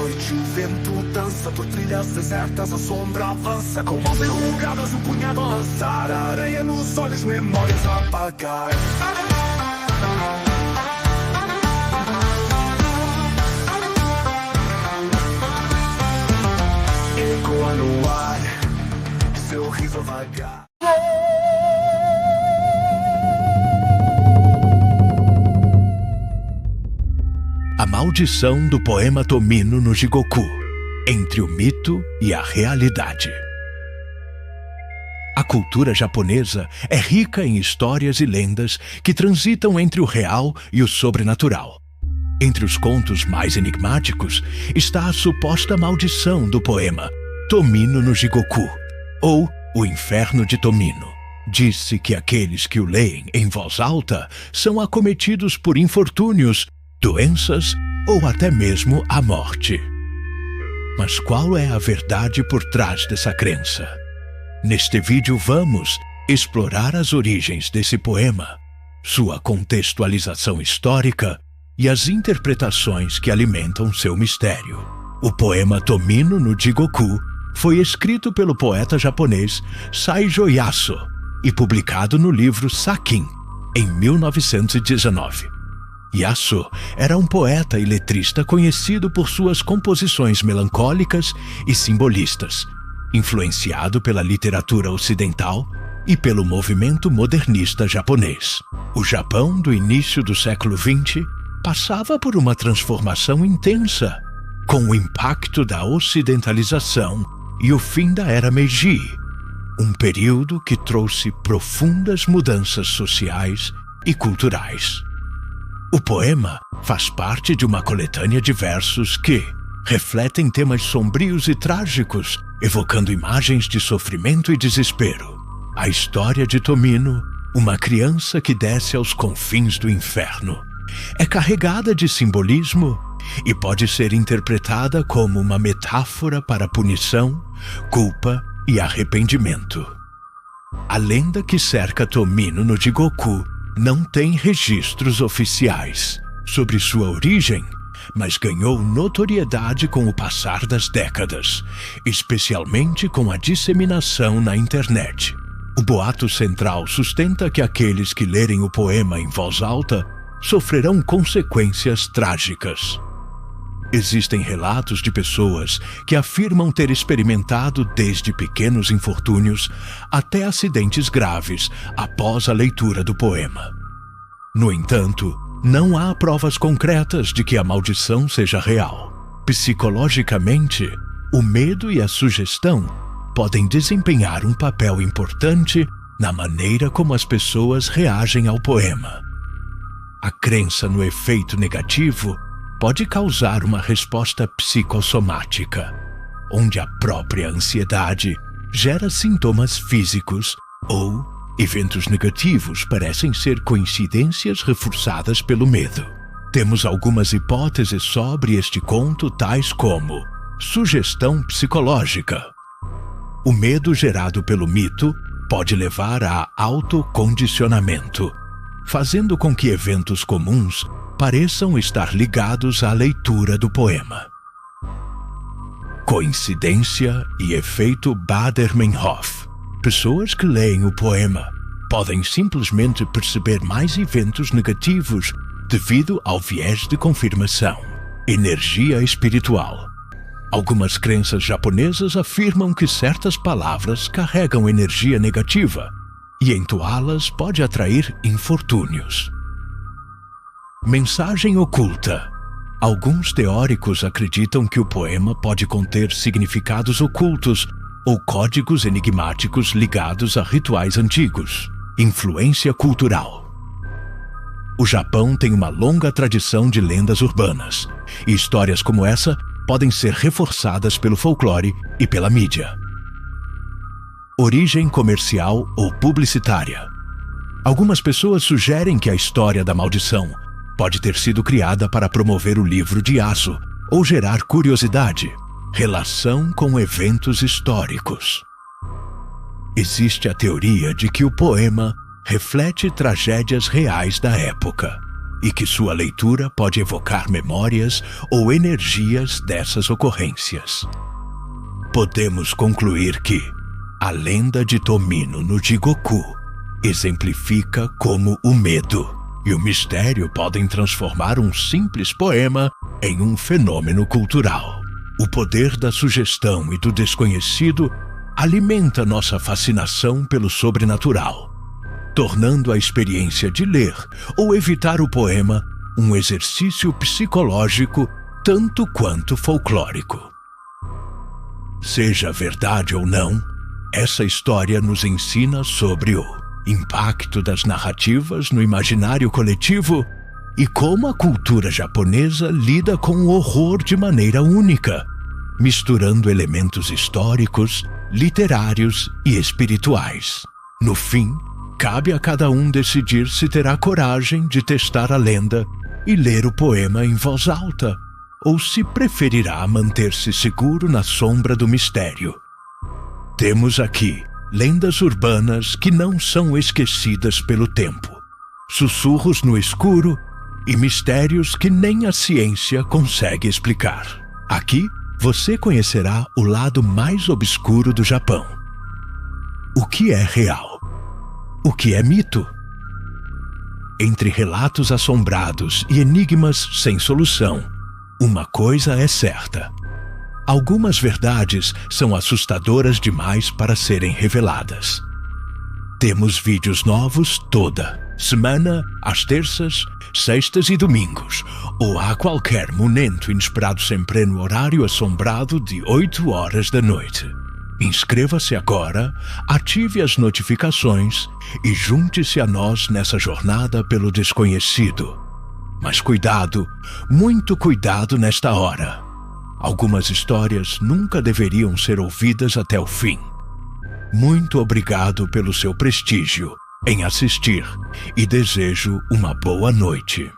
noite o vento dança por trilhas desertas, a sombra avança com mãos enrugadas, o punhado a lançar, a areia nos olhos, memórias a apagar. Ecoa no ar, seu riso vagar. A maldição do poema Tomino no Jigoku, entre o mito e a realidade. A cultura japonesa é rica em histórias e lendas que transitam entre o real e o sobrenatural. Entre os contos mais enigmáticos está a suposta maldição do poema Tomino no Jigoku, ou O Inferno de Tomino. Diz-se que aqueles que o leem em voz alta são acometidos por infortúnios, doenças ou até mesmo a morte. Mas qual é a verdade por trás dessa crença? Neste vídeo vamos explorar as origens desse poema, sua contextualização histórica e as interpretações que alimentam seu mistério. O poema Tomino no Jigoku foi escrito pelo poeta japonês Saijo Yasu e publicado no livro Sakin, em 1919. Yasu era um poeta e letrista conhecido por suas composições melancólicas e simbolistas, influenciado pela literatura ocidental e pelo movimento modernista japonês. O Japão do início do século XX passava por uma transformação intensa, com o impacto da ocidentalização e o fim da Era Meiji, um período que trouxe profundas mudanças sociais e culturais. O poema faz parte de uma coletânea de versos que refletem temas sombrios e trágicos, evocando imagens de sofrimento e desespero. A história de Tomino, uma criança que desce aos confins do inferno, é carregada de simbolismo e pode ser interpretada como uma metáfora para punição, culpa e arrependimento. A lenda que cerca Tomino no Jigoku não tem registros oficiais sobre sua origem, mas ganhou notoriedade com o passar das décadas, especialmente com a disseminação na internet. O boato central sustenta que aqueles que lerem o poema em voz alta sofrerão consequências trágicas. Existem relatos de pessoas que afirmam ter experimentado desde pequenos infortúnios até acidentes graves após a leitura do poema. No entanto, não há provas concretas de que a maldição seja real. Psicologicamente, o medo e a sugestão podem desempenhar um papel importante na maneira como as pessoas reagem ao poema. A crença no efeito negativo pode causar uma resposta psicossomática, onde a própria ansiedade gera sintomas físicos ou eventos negativos parecem ser coincidências reforçadas pelo medo. Temos algumas hipóteses sobre este conto, tais como sugestão psicológica. O medo gerado pelo mito pode levar a autocondicionamento, fazendo com que eventos comuns pareçam estar ligados à leitura do poema. Coincidência e efeito Bader-Meinhof. Pessoas que leem o poema podem simplesmente perceber mais eventos negativos devido ao viés de confirmação. Energia espiritual. Algumas crenças japonesas afirmam que certas palavras carregam energia negativa e entoá-las pode atrair infortúnios. Mensagem oculta. Alguns teóricos acreditam que o poema pode conter significados ocultos ou códigos enigmáticos ligados a rituais antigos. Influência cultural. O Japão tem uma longa tradição de lendas urbanas, e histórias como essa podem ser reforçadas pelo folclore e pela mídia. Origem comercial ou publicitária. Algumas pessoas sugerem que a história da maldição pode ter sido criada para promover o livro de Yasu ou gerar curiosidade. Relação com eventos históricos. Existe a teoria de que o poema reflete tragédias reais da época. e que sua leitura pode evocar memórias ou energias dessas ocorrências. Podemos concluir que a lenda de Tomino no Jigoku exemplifica como o medo e o mistério podem transformar um simples poema em um fenômeno cultural. O poder da sugestão e do desconhecido alimenta nossa fascinação pelo sobrenatural, tornando a experiência de ler ou evitar o poema um exercício psicológico tanto quanto folclórico. Seja verdade ou não, essa história nos ensina sobre o impacto das narrativas no imaginário coletivo e como a cultura japonesa lida com o horror de maneira única, misturando elementos históricos, literários e espirituais. No fim, cabe a cada um decidir se terá coragem de testar a lenda e ler o poema em voz alta, ou se preferirá manter-se seguro na sombra do mistério. Temos aqui lendas urbanas que não são esquecidas pelo tempo, sussurros no escuro e mistérios que nem a ciência consegue explicar. Aqui você conhecerá o lado mais obscuro do Japão. O que é real? O que é mito? Entre relatos assombrados e enigmas sem solução, uma coisa é certa: algumas verdades são assustadoras demais para serem reveladas. Temos vídeos novos toda semana, às terças, sextas e domingos, ou a qualquer momento inesperado, sempre no horário assombrado de 8 horas da noite. Inscreva-se agora, ative as notificações e junte-se a nós nessa jornada pelo desconhecido. Mas cuidado, muito cuidado nesta hora. Algumas histórias nunca deveriam ser ouvidas até o fim. Muito obrigado pelo seu prestígio em assistir e desejo uma boa noite.